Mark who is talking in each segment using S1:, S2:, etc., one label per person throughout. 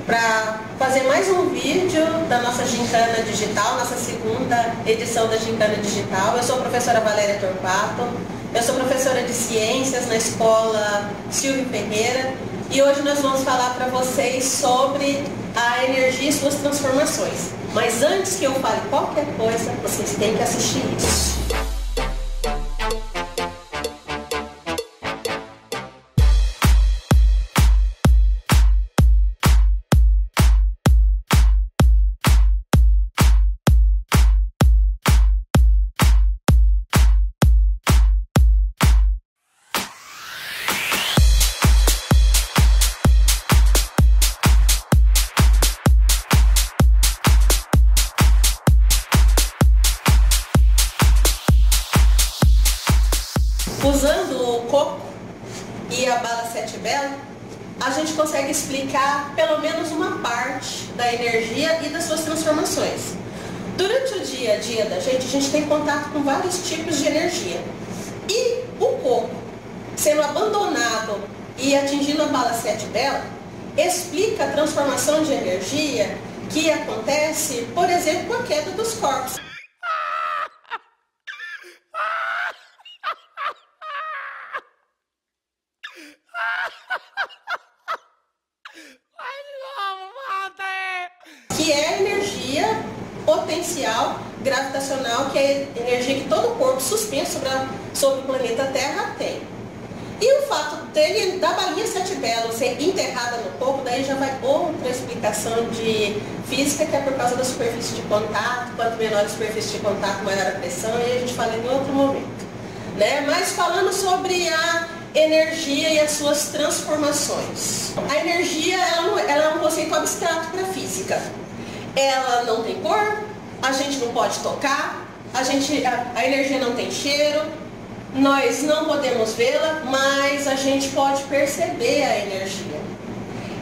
S1: para fazer mais um vídeo da nossa Gincana Digital, nossa segunda edição da Gincana Digital. Eu sou a professora Valéria Torquato, eu sou professora de Ciências na Escola Silvio Ferreira e hoje nós vamos falar para vocês sobre a energia e suas transformações. Mas antes que eu fale qualquer coisa, vocês têm que assistir isso. Usando o coco e a bala Sete Belo, a gente consegue explicar pelo menos uma parte da energia e das suas transformações. Durante o dia a dia da gente, a gente tem contato com vários tipos de energia. E o coco, sendo abandonado e atingindo a bala Sete Belo, explica a transformação de energia que acontece, por exemplo, com a queda dos corpos. Que é a energia potencial gravitacional, que é a energia que todo corpo suspenso sobre o planeta Terra tem. E o fato da balinha Sete Belo ser enterrada no coco, daí já vai outra explicação de física, que é por causa da superfície de contato. Quanto menor a superfície de contato, maior a pressão, e a gente fala em outro momento, né? Mas falando sobre a energia e as suas transformações. A energia ela é um conceito abstrato para a física. Ela não tem cor, a gente não pode tocar, a energia não tem cheiro, nós não podemos vê-la, mas a gente pode perceber a energia.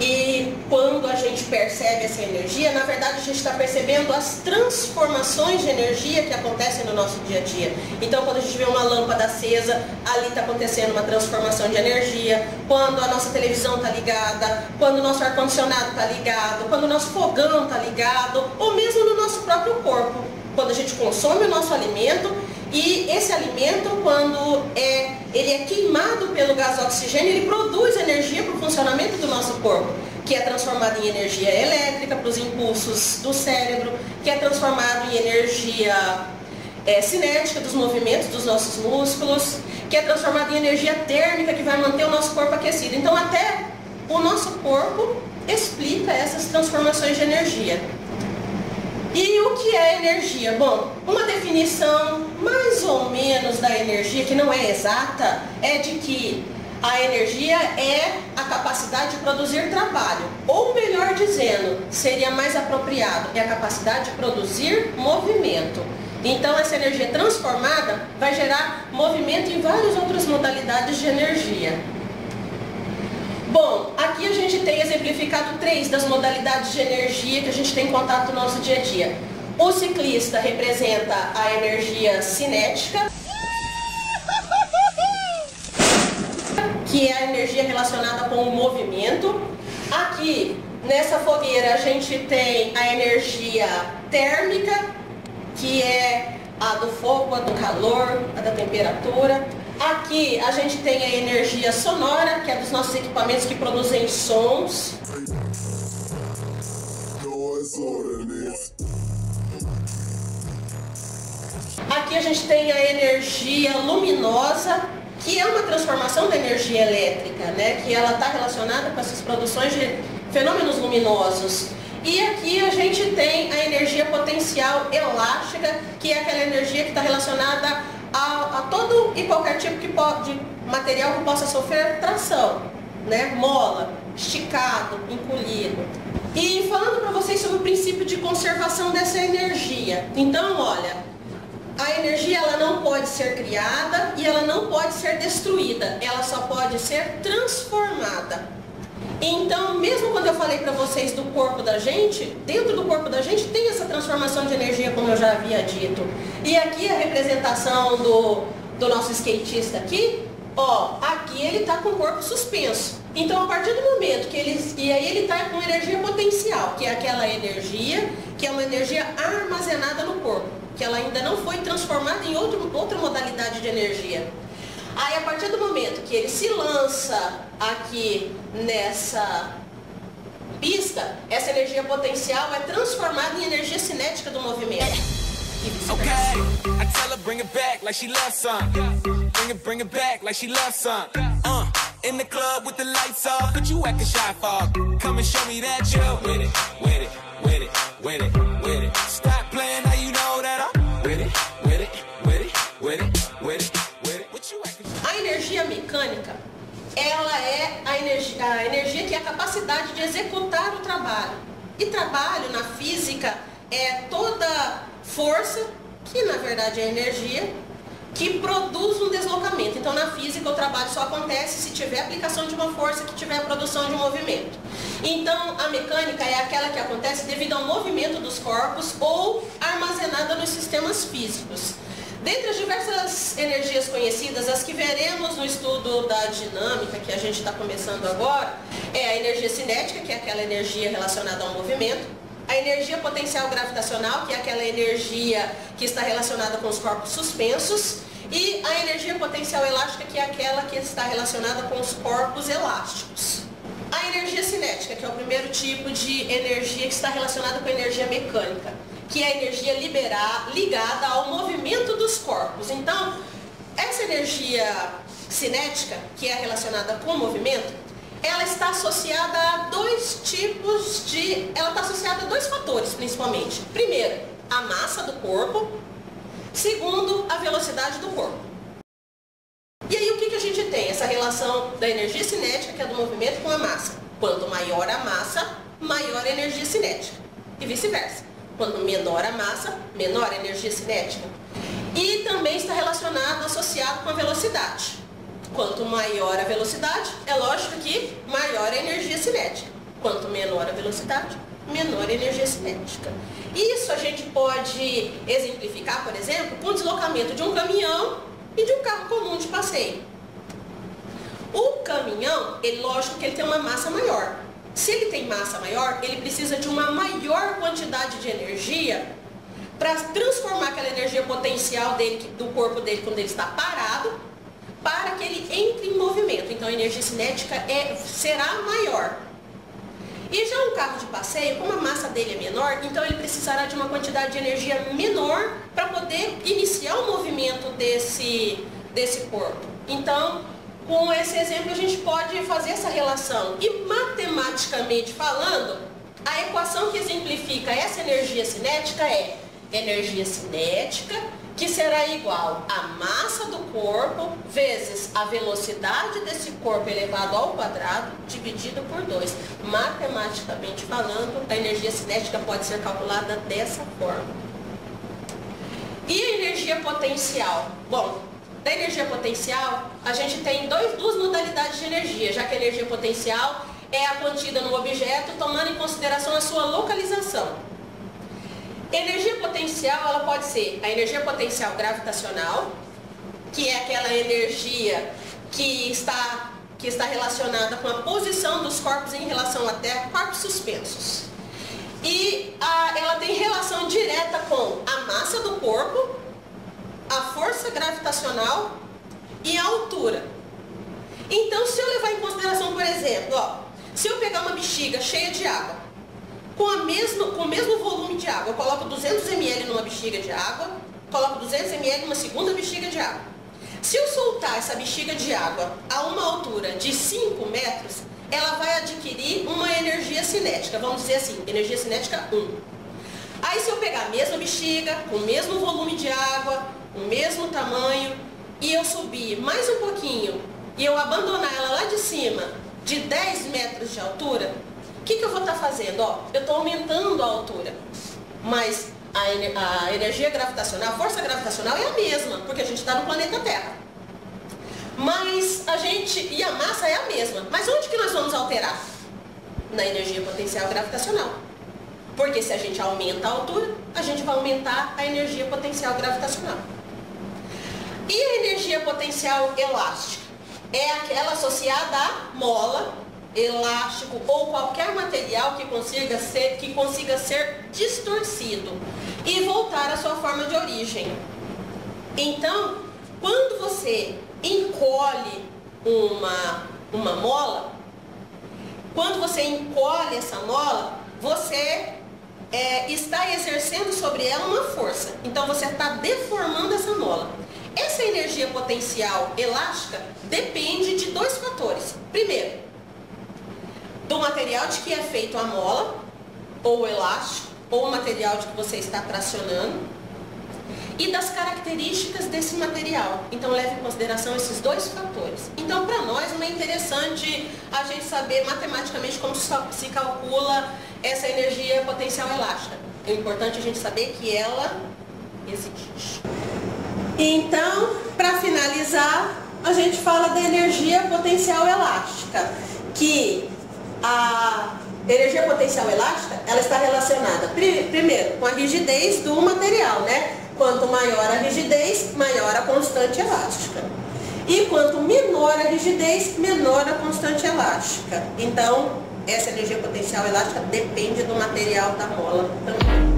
S1: E quando a gente percebe essa energia, na verdade a gente está percebendo as transformações de energia que acontecem no nosso dia a dia. Então quando a gente vê uma lâmpada acesa, ali está acontecendo uma transformação de energia. Quando a nossa televisão está ligada, quando o nosso ar-condicionado está ligado, quando o nosso fogão está ligado, ou mesmo no nosso próprio corpo. Quando a gente consome o nosso alimento, e esse alimento, quando ele é queimado pelo gás oxigênio, ele produz energia para o funcionamento do nosso corpo, que é transformado em energia elétrica para os impulsos do cérebro, que é transformado em energia cinética dos movimentos dos nossos músculos, que é transformado em energia térmica que vai manter o nosso corpo aquecido. Então até o nosso corpo explica essas transformações de energia. E o que é energia? Bom, uma definição mais ou menos da energia, que não é exata, é de que a energia é a capacidade de produzir trabalho. Ou melhor dizendo, seria mais apropriado, é a capacidade de produzir movimento. Então essa energia transformada vai gerar movimento em várias outras modalidades de energia. Bom, aqui a gente tem exemplificado 3 das modalidades de energia que a gente tem contato no nosso dia a dia. O ciclista representa a energia cinética, que é a energia relacionada com o movimento. Aqui, nessa fogueira, a gente tem a energia térmica, que é a do fogo, a do calor, a da temperatura. Aqui a gente tem a energia sonora, que é dos nossos equipamentos que produzem sons. Aqui a gente tem a energia luminosa, que é uma transformação da energia elétrica, né? Que ela está relacionada com essas produções de fenômenos luminosos. E aqui a gente tem a energia potencial elástica, que é aquela energia que está relacionada a todo e qualquer tipo de material que possa sofrer tração, né? Mola, esticado, encolhido. E falando para vocês sobre o princípio de conservação dessa energia. Então, olha, a energia ela não pode ser criada e ela não pode ser destruída, ela só pode ser transformada. Então, mesmo quando eu falei para vocês do corpo da gente, dentro do corpo da gente tem essa transformação de energia, como eu já havia dito. E aqui a representação do nosso skatista aqui, ó, aqui ele está com o corpo suspenso. Então, a partir do momento que e aí ele está com energia potencial, que é aquela energia, que é uma energia armazenada no corpo, que ela ainda não foi transformada em outra modalidade de energia. Aí, a partir do momento que ele se lança aqui nessa pista, essa energia potencial é transformada em energia cinética do movimento.
S2: Okay, I tell her bring it back like she loves some. Bring it back like she loves some. In the club with the lights off, but you acting shy for. Come and show me that you're with it, with it, with it, with it, with it. Stop playing now you know that I'm with it, with it, with it, with it, with it, with it. What you acting shy?
S1: A energia mecânica, ela é a energia que é a capacidade de executar o trabalho. E trabalho na física é toda força, que na verdade é energia, que produz um deslocamento. Então, na física, o trabalho só acontece se tiver aplicação de uma força, que tiver a produção de um movimento. Então, a mecânica é aquela que acontece devido ao movimento dos corpos ou armazenada nos sistemas físicos. Dentre as diversas energias conhecidas, as que veremos no estudo da dinâmica, que a gente está começando agora, é a energia cinética, que é aquela energia relacionada ao movimento, a energia potencial gravitacional, que é aquela energia que está relacionada com os corpos suspensos, e a energia potencial elástica, que é aquela que está relacionada com os corpos elásticos. A energia cinética, que é o primeiro tipo de energia que está relacionada com a energia mecânica, que é a energia ligada ao movimento dos corpos. Então, essa energia cinética, que é relacionada com o movimento, ela está associada a dois fatores, principalmente. Primeiro, a massa do corpo. Segundo, a velocidade do corpo. E aí, o que a gente tem? Essa relação da energia cinética, que é do movimento, com a massa. Quanto maior a massa, maior a energia cinética. E vice-versa. Quanto menor a massa, menor a energia cinética. E também está relacionado, associado com a velocidade. Quanto maior a velocidade, é lógico que maior a energia cinética. Quanto menor a velocidade, menor a energia cinética. Isso a gente pode exemplificar, por exemplo, com o deslocamento de um caminhão e de um carro comum de passeio. O caminhão, lógico que ele tem uma massa maior. Se ele tem massa maior, ele precisa de uma maior quantidade de energia para transformar aquela energia potencial do corpo dele quando ele está parado, para que ele entre em movimento. Então, a energia cinética será maior. E já um carro de passeio, como a massa dele é menor, então ele precisará de uma quantidade de energia menor para poder iniciar o movimento desse corpo. Então, com esse exemplo, a gente pode fazer essa relação. E matematicamente falando, a equação que exemplifica essa energia cinética é energia cinética, que será igual a massa do corpo vezes a velocidade desse corpo elevado ao quadrado dividido por 2. Matematicamente falando, a energia cinética pode ser calculada dessa forma. E a energia potencial? Bom, da energia potencial, a gente tem duas modalidades de energia, já que a energia potencial é a contida no objeto, tomando em consideração a sua localização. Energia potencial, ela pode ser a energia potencial gravitacional, que é aquela energia que está relacionada com a posição dos corpos em relação à Terra, corpos suspensos. E ela tem relação direta com a massa do corpo, a força gravitacional e a altura. Então, se eu levar em consideração, por exemplo, se eu pegar uma bexiga cheia de água, com o mesmo volume de água, eu coloco 200 ml numa bexiga de água, coloco 200 ml numa segunda bexiga de água. Se eu soltar essa bexiga de água a uma altura de 5 metros, ela vai adquirir uma energia cinética, vamos dizer assim, energia cinética 1. Aí se eu pegar a mesma bexiga, com o mesmo volume de água, o mesmo tamanho, e eu subir mais um pouquinho, e eu abandonar ela lá de cima, de 10 metros de altura, o que eu vou estar fazendo? Eu estou aumentando a altura, mas a energia gravitacional, a força gravitacional é a mesma, porque a gente está no planeta Terra. E a massa é a mesma. Mas onde que nós vamos alterar? Na energia potencial gravitacional. Porque se a gente aumenta a altura, a gente vai aumentar a energia potencial gravitacional. E a energia potencial elástica? É aquela associada à mola, elástico ou qualquer material que consiga ser distorcido e voltar à sua forma de origem. Então, quando você encolhe uma mola, quando você encolhe essa mola, você está exercendo sobre ela uma força. Então você está deformando essa mola. Essa energia potencial elástica depende de dois fatores. Primeiro, do material de que é feito a mola, ou o elástico, ou o material de que você está tracionando, e das características desse material. Então leve em consideração esses dois fatores. Então para nós não é interessante a gente saber matematicamente como se calcula essa energia potencial elástica. É importante a gente saber que ela existe. Então, para finalizar, a gente fala da energia potencial elástica, que a energia potencial elástica, ela está relacionada primeiro com a rigidez do material, né? Quanto maior a rigidez, maior a constante elástica. E quanto menor a rigidez, menor a constante elástica. Então, essa energia potencial elástica depende do material da mola também.